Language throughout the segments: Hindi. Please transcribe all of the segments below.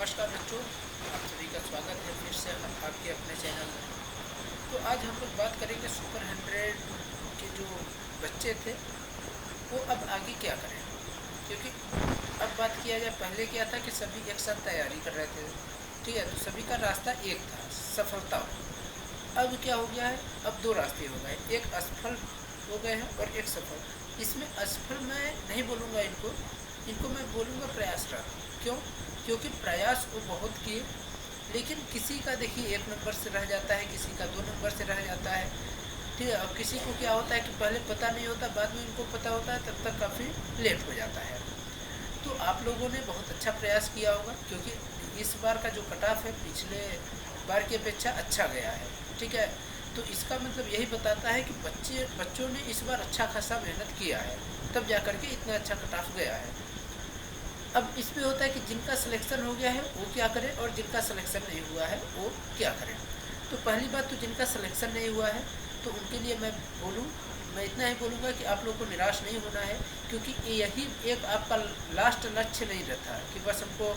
नमस्कार बच्चों, आप सभी का स्वागत है फिर से आपके अपने चैनल में। तो आज हम लोग बात करेंगे सुपर 100 के जो बच्चे थे वो अब आगे क्या करें। क्योंकि अब बात किया जाए, पहले क्या था कि सभी एक साथ तैयारी कर रहे थे, ठीक है, तो सभी का रास्ता एक था, सफलता। अब क्या हो गया है, अब दो रास्ते हो गए, एक असफल हो गए हैं और एक सफल। इसमें असफल मैं नहीं बोलूँगा, इनको मैं बोलूँगा प्रयासरत। क्यों? क्योंकि प्रयास वो बहुत किए, लेकिन किसी का देखिए 1 नंबर से रह जाता है, किसी का 2 नंबर से रह जाता है, ठीक है। अब किसी को क्या होता है कि पहले पता नहीं होता, बाद में उनको पता होता है, तब तक काफ़ी लेट हो जाता है। तो आप लोगों ने बहुत अच्छा प्रयास किया होगा, क्योंकि इस बार का जो कट ऑफ है पिछले बार की अपेक्षा अच्छा गया है, ठीक है। तो इसका मतलब यही बताता है कि बच्चों ने इस बार अच्छा खासा मेहनत किया है, तब जा कर के इतना अच्छा कट ऑफ गया है। अब इसमें होता है कि जिनका सिलेक्शन हो गया है वो क्या करें और जिनका सिलेक्शन नहीं हुआ है वो क्या करें। तो पहली बात तो जिनका सिलेक्शन नहीं हुआ है, तो उनके लिए मैं इतना ही बोलूँगा कि आप लोग को निराश नहीं होना है, क्योंकि यही एक आपका लास्ट लक्ष्य नहीं रहता कि बस हमको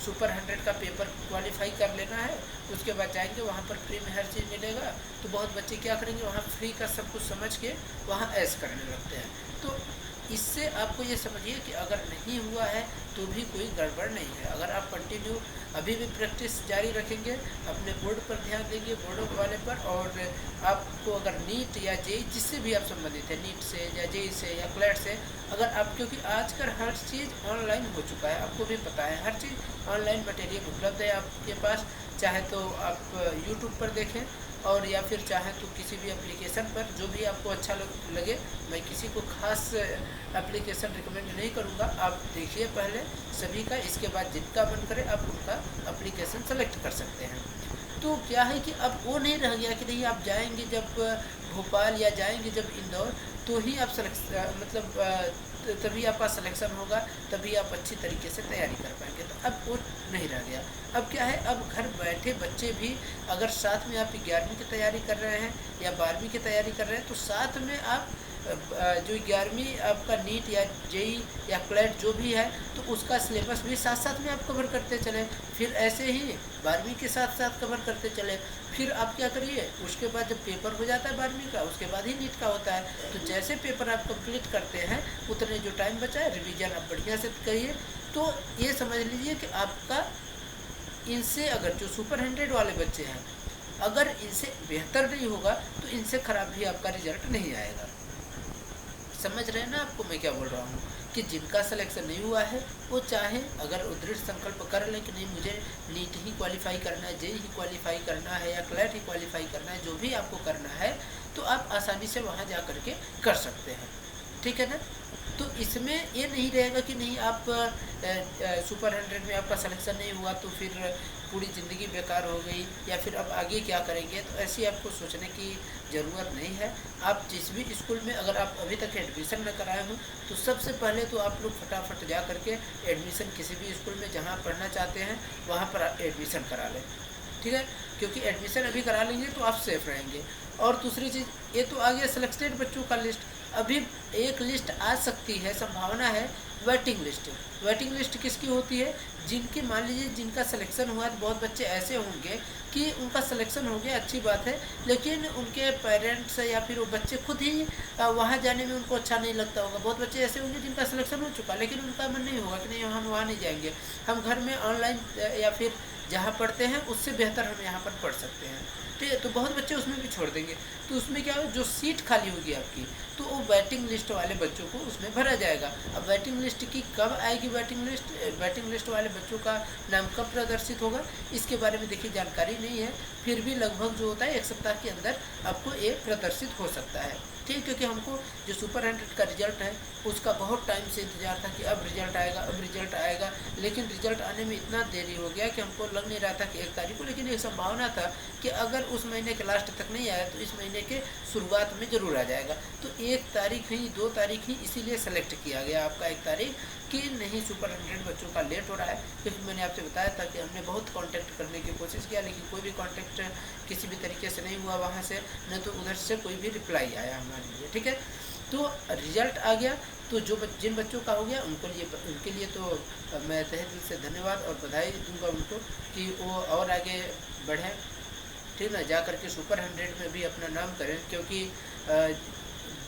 सुपर 100 का पेपर क्वालिफाई कर लेना है, उसके बाद जाएंगे वहाँ पर फ्री में हर चीज़ मिलेगा। तो बहुत बच्चे क्या करेंगे, वहाँ फ्री का सब कुछ समझ के वहाँ ऐश करने लगते हैं। तो इससे आपको ये समझिए कि अगर नहीं हुआ है तो भी कोई गड़बड़ नहीं है। अगर आप कंटिन्यू अभी भी प्रैक्टिस जारी रखेंगे, अपने बोर्ड पर ध्यान देंगे, बोर्डों वाले पर, और आपको अगर नीट या जेई जिससे भी आप संबंधित है, नीट से या जेई से या क्लैट से, अगर आप, क्योंकि आजकल हर चीज़ ऑनलाइन हो चुका है, आपको भी पता है, हर चीज़ ऑनलाइन मटेरियल उपलब्ध है आपके पास। चाहे तो आप यूट्यूब पर देखें, और या फिर चाहे तो किसी भी एप्लीकेशन पर, जो भी आपको अच्छा लगे। मैं किसी को खास एप्लीकेशन रिकमेंड नहीं करूँगा, आप देखिए पहले सभी का, इसके बाद जिनका मन करे आप उनका एप्लीकेशन सेलेक्ट कर सकते हैं। तो क्या है कि अब वो नहीं रह गया कि नहीं, आप जाएंगे जब भोपाल या जाएंगे जब इंदौर, तो ही आप तभी आपका सिलेक्शन होगा, तभी आप अच्छी तरीके से तैयारी कर पाएंगे। तो अब वो नहीं रह गया। अब क्या है, अब घर बैठे बच्चे भी अगर साथ में आप 11वीं की तैयारी कर रहे हैं या 12वीं की तैयारी कर रहे हैं, तो साथ में आप जो 11वीं आपका नीट या जेई या क्लैट जो भी है, तो उसका सिलेबस भी साथ साथ में आप कवर करते चले। फिर ऐसे ही 12वीं के साथ साथ कवर करते चले। फिर आप क्या करिए, उसके बाद जब पेपर हो जाता है 12वीं का, उसके बाद ही नीट का होता है। तो जैसे पेपर आप कंप्लीट करते हैं, उतने जो टाइम बचा है रिवीजन आप बढ़िया से करिए। तो ये समझ लीजिए कि आपका इनसे, अगर जो सुपर 100 वाले बच्चे हैं, अगर इनसे बेहतर नहीं होगा तो इनसे खराब भी आपका रिजल्ट नहीं आएगा। समझ रहे हैं ना आपको मैं क्या बोल रहा हूँ, कि जिनका सिलेक्शन नहीं हुआ है वो चाहे अगर दृढ़ संकल्प कर लें कि नहीं, मुझे नीट ही क्वालिफाई करना है, जेई ही क्वालिफाई करना है या क्लैट ही क्वालिफाई करना है, जो भी आपको करना है, तो आप आसानी से वहाँ जा कर के कर सकते हैं, ठीक है ना। तो इसमें ये नहीं रहेगा कि नहीं, आप सुपर 100 में आपका सिलेक्शन नहीं हुआ तो फिर पूरी ज़िंदगी बेकार हो गई, या फिर अब आगे क्या करेंगे। तो ऐसी आपको सोचने की ज़रूरत नहीं है। आप जिस भी स्कूल में अगर आप अभी तक एडमिशन न कराए हो, तो सबसे पहले तो आप लोग फटाफट जा करके एडमिशन किसी भी स्कूल में जहाँ पढ़ना चाहते हैं वहाँ पर एडमिशन करा लें, ठीक है। क्योंकि एडमिशन अभी करा लेंगे तो आप सेफ रहेंगे। और दूसरी चीज़, ये तो आ गया सिलेक्टेड बच्चों का लिस्ट। अभी एक लिस्ट आ सकती है, संभावना है, वेटिंग लिस्ट। वेटिंग लिस्ट किसकी होती है, जिनकी, मान लीजिए जिनका सिलेक्शन हुआ है, तो बहुत बच्चे ऐसे होंगे कि उनका सिलेक्शन हो गया, अच्छी बात है, लेकिन उनके पेरेंट्स या फिर वो बच्चे खुद ही वहाँ जाने में उनको अच्छा नहीं लगता होगा। बहुत बच्चे ऐसे होंगे जिनका सिलेक्शन हो चुका, लेकिन उनका मन नहीं होगा कि नहीं, हम वहाँ नहीं जाएंगे, हम घर में ऑनलाइन या फिर जहाँ पढ़ते हैं उससे बेहतर हम यहाँ पर पढ़ सकते हैं, ठीक है। तो बहुत बच्चे उसमें भी छोड़ देंगे। तो उसमें क्या हो, जो सीट खाली होगी आपकी, तो वो वेटिंग लिस्ट वाले बच्चों को उसमें भरा जाएगा। अब वेटिंग लिस्ट की कब आएगी, वेटिंग लिस्ट वाले बच्चों का नाम कब प्रदर्शित होगा, इसके बारे में देखिए जानकारी नहीं है। फिर भी लगभग जो होता है 1 सप्ताह के अंदर आपको ये प्रदर्शित हो सकता है, ठीक। क्योंकि हमको जो सुपर 100 का रिजल्ट है उसका बहुत टाइम से इंतजार था कि अब रिजल्ट आएगा, अब रिजल्ट आएगा, लेकिन रिजल्ट आने में इतना देरी हो गया कि हमको लग नहीं रहा था कि 1 तारीख को, लेकिन एक संभावना था कि अगर उस महीने के लास्ट तक नहीं आया तो इस महीने के शुरुआत में ज़रूर आ जाएगा। तो 1 तारीख ही, 2 तारीख ही इसीलिए सेलेक्ट किया गया आपका 1 तारीख, कि नहीं सुपर 100 बच्चों का लेट हो रहा है। क्योंकि मैंने आपसे बताया था कि हमने बहुत कांटेक्ट करने की कोशिश किया, लेकिन कोई भी कांटेक्ट किसी भी तरीके से नहीं हुआ वहाँ से, न तो उधर से कोई भी रिप्लाई आया हमारे लिए, ठीक है। तो रिजल्ट आ गया, तो जिन बच्चों का हो गया उनके लिए तो मैं तहे दिल से धन्यवाद और बधाई दूंगा उनको कि वो और आगे बढ़ें, ठीक ना, जा करके सुपर 100 में भी अपना नाम करें। क्योंकि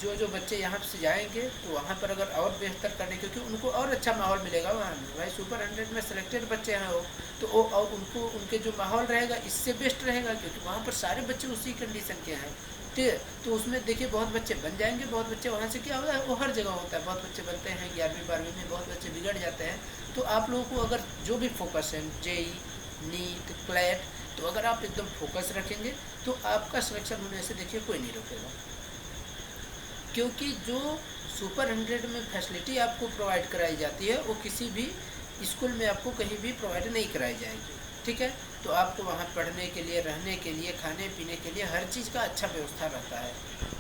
जो बच्चे यहाँ से जाएंगे तो वहाँ पर अगर और बेहतर करने, क्योंकि उनको और अच्छा माहौल मिलेगा वहाँ में, भाई सुपर 100 में सेलेक्टेड बच्चे हैं वो, तो वो और उनको उनके जो माहौल रहेगा इससे बेस्ट रहेगा, क्योंकि वहाँ पर सारे बच्चे उसी कंडीशन के हैं, ठीक है। तो उसमें देखिए बहुत बच्चे बन जाएंगे, बहुत बच्चे वहाँ से क्या होता है, वो हर जगह होता है, बहुत बच्चे बनते हैं 11वीं 12वीं में, बहुत बच्चे बिगड़ जाते हैं। तो आप लोगों को अगर जो भी फोकस है, जेई, नीट, क्लैट, तो अगर आप एकदम फोकस रखेंगे तो आपका सिलेक्शन होने से देखिए कोई नहीं रोकेगा। क्योंकि जो सुपर 100 में फैसिलिटी आपको प्रोवाइड कराई जाती है वो किसी भी स्कूल में आपको कहीं भी प्रोवाइड नहीं कराई जाएगी, ठीक है। तो आपको वहाँ पढ़ने के लिए, रहने के लिए, खाने पीने के लिए हर चीज़ का अच्छा व्यवस्था रहता है।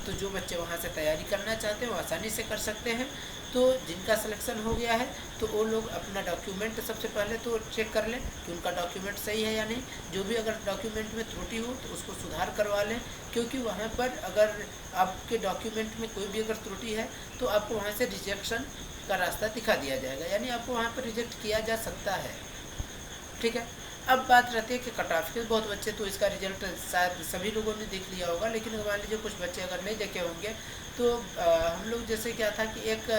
तो जो बच्चे वहाँ से तैयारी करना चाहते हैं वो आसानी से कर सकते हैं। तो जिनका सिलेक्शन हो गया है तो वो लोग अपना डॉक्यूमेंट सबसे पहले तो चेक कर लें कि उनका डॉक्यूमेंट सही है या नहीं। जो भी अगर डॉक्यूमेंट में त्रुटि हो तो उसको सुधार करवा लें, क्योंकि वहाँ पर अगर आपके डॉक्यूमेंट में कोई भी अगर त्रुटि है तो आपको वहाँ से रिजेक्शन का रास्ता दिखा दिया जाएगा, यानी आपको वहाँ पर रिजेक्ट किया जा सकता है, ठीक है। अब बात रहती है कि कट ऑफ के, बहुत बच्चे तो इसका रिजल्ट शायद सभी लोगों ने देख लिया होगा, लेकिन मान लीजिए कुछ बच्चे अगर नहीं देखे होंगे तो हम लोग जैसे क्या था कि एक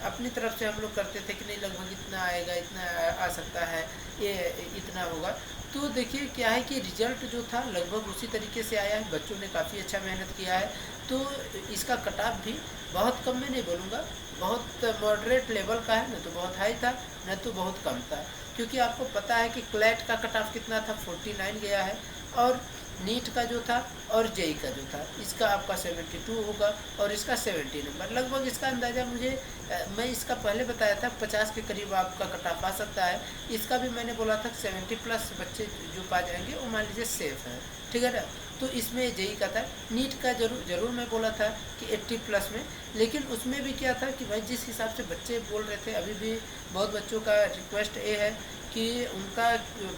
अपनी तरफ से हम लोग करते थे कि नहीं लगभग इतना आएगा, इतना आ सकता है, ये इतना होगा। तो देखिए क्या है कि रिजल्ट जो था लगभग उसी तरीके से आया है, बच्चों ने काफ़ी अच्छा मेहनत किया है। तो इसका कट ऑफ भी बहुत कम में नहीं बोलूँगा, बहुत मॉडरेट लेवल का है, न तो बहुत हाई था न तो बहुत कम था। क्योंकि आपको पता है कि क्लैट का कट ऑफ कितना था, 49 गया है, और नीट का जो था और जेई का जो था इसका आपका 72 होगा और इसका 70 नंबर लगभग। इसका अंदाज़ा मुझे मैं इसका पहले बताया था 50 के करीब आपका कट ऑफ आ सकता है। इसका भी मैंने बोला था 70+ बच्चे जो पा जाएंगे वो मान लीजिए सेफ है, ठीक है ना। तो इसमें जेई का था, नीट का जरूर मैं बोला था कि 80+ में, लेकिन उसमें भी क्या था कि भाई जिस हिसाब से बच्चे बोल रहे थे, अभी भी बहुत बच्चों का रिक्वेस्ट ये है कि उनका,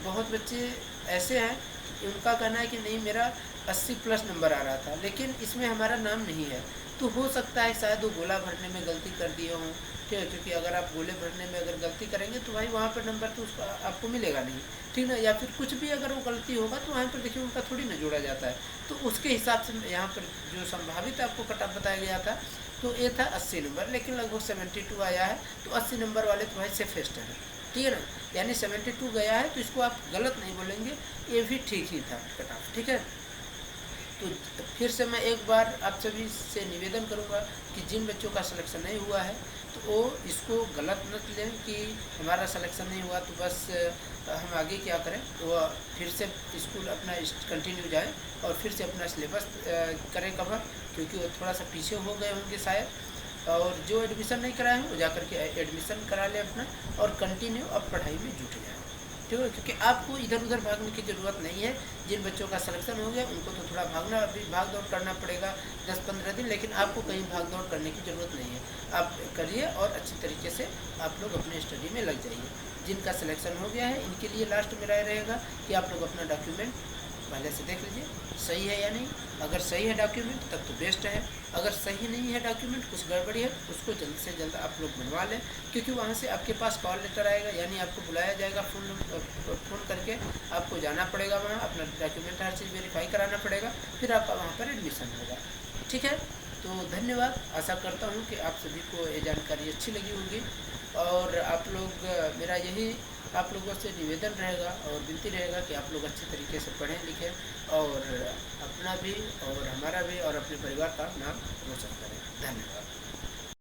बहुत बच्चे ऐसे हैं उनका कहना है कि नहीं मेरा 80+ नंबर आ रहा था लेकिन इसमें हमारा नाम नहीं है। तो हो सकता है शायद वो गोला भरने में गलती कर दिए हों, ठीक है, क्योंकि अगर आप गोले भरने में अगर गलती करेंगे तो भाई वहाँ पर नंबर तो उसका आपको मिलेगा नहीं, ठीक ना। या फिर कुछ भी अगर वो गलती होगा तो वहाँ पर देखिए उनका थोड़ी ना जोड़ा जाता है। तो उसके हिसाब से यहाँ पर जो संभावित आपको कट ऑफ बताया गया था तो ये था 80 नंबर, लेकिन लगभग 72 आया है। तो 80 नंबर वाले तो भाई सेफेस्ट है, ठीक है ना, यानी 72 गया है तो इसको आप गलत नहीं बोलेंगे, ये भी ठीक ही था कट ऑफ, ठीक है। तो फिर से मैं एक बार आप सभी से निवेदन करूंगा कि जिन बच्चों का सिलेक्शन नहीं हुआ है तो वो इसको गलत न लें कि हमारा सिलेक्शन नहीं हुआ तो बस हम आगे क्या करें, तो फिर से स्कूल अपना कंटिन्यू जाए और फिर से अपना सिलेबस करें कवर, क्योंकि वो थोड़ा सा पीछे हो गए होंगे शायद। और जो एडमिशन नहीं कराए हैं वो जा करके एडमिशन करा लें अपना और कंटिन्यू अब पढ़ाई में जुट जाए, ठीक है। क्योंकि आपको इधर उधर भागने की ज़रूरत नहीं है। जिन बच्चों का सिलेक्शन हो गया उनको तो थोड़ा भाग दौड़ करना पड़ेगा 10-15 दिन, लेकिन आपको कहीं भाग दौड़ करने की ज़रूरत नहीं है। आप करिए और अच्छी तरीके से आप लोग अपने स्टडी में लग जाइए। जिनका सिलेक्शन हो गया है इनके लिए लास्ट में राय रहेगा कि आप लोग अपना डॉक्यूमेंट पहले से देख लीजिए सही है या नहीं। अगर सही है डॉक्यूमेंट तब तो बेस्ट है, अगर सही नहीं है डॉक्यूमेंट, कुछ गड़बड़ी है, उसको जल्द से जल्द आप लोग बनवा लें, क्योंकि वहाँ से आपके पास कॉल लेटर आएगा, यानी आपको बुलाया जाएगा फ़ोन करके, आपको जाना पड़ेगा वहाँ, अपना डॉक्यूमेंट हर चीज़ वेरीफाई कराना पड़ेगा, फिर आपका वहाँ पर एडमिशन होगा, ठीक है। तो धन्यवाद, आशा करता हूँ कि आप सभी को ये जानकारी अच्छी लगी होगी और आप लोग, मेरा यही आप लोगों से निवेदन रहेगा और विनती रहेगा कि आप लोग अच्छे तरीके से पढ़ें लिखें और अपना भी और हमारा भी और अपने परिवार का नाम रोशन करें। धन्यवाद।